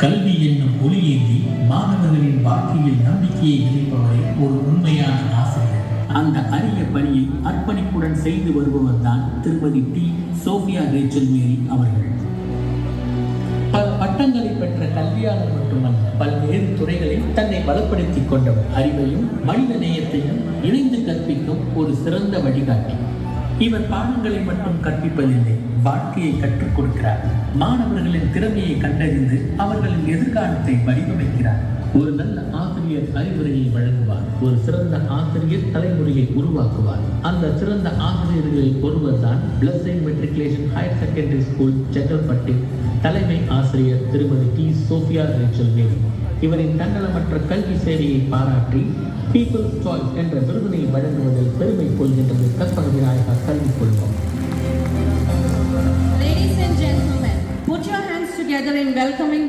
கல்வி என்னும் ஒளியேந்தி மாணவர்களின் வாழ்க்கையில் நம்பிக்கையை விதைப்பவரே ஒரு உண்மையான ஆசிரியர். அந்த அரிய பணியை அர்ப்பணிப்புடன் செய்து வருபவர் தான் திருமதி டி. சோஃபியா ரேச்சல் மேரி அவர்கள். பல பட்டங்களை பெற்ற கல்வியாளர் மட்டுமல்ல, பல்வேறு துறைகளில் தன்னை பலப்படுத்திக் கொண்டவர். அறிவையும் மனித நேயத்தையும் இணைந்து கற்பிக்கும் ஒரு சிறந்த வழிகாட்டி. இவர் பாடங்களை மட்டும் கற்பிப்பதில்லை, வாழ்க்கையை கற்றுக் கொடுக்கிறார். மாணவர்களின் திறமையை கண்டறிந்து அவர்களின் எதிர்காலத்தை வடிவமைக்கிறார். ஒரு நல்ல ஆசிரியர் அறிவுரையை வழங்குவார். ஒரு சிறந்த ஆசிரியர் தலைமுறையை உருவாக்குவார். அந்த சிறந்த ஆசிரியர்களில் ஒருவர் தான் blessing matriculation higher secondary school, செங்கல்பட்டின் தலைமை ஆசிரியர் திருமதி டி. சோஃபியா ரேச்சல் மேரி. இவரின் தன்னலமற்ற கல்வி சேவையை பாராட்டி பீப்புள்ஸ் சாய்ஸ் என்ற விருதினை வழங்குவதில் பெருமை கொள்கின்றது கற்பக விநாயகா கல்விக் குழுமம். Ladies and gentlemen, put your hands together in welcoming the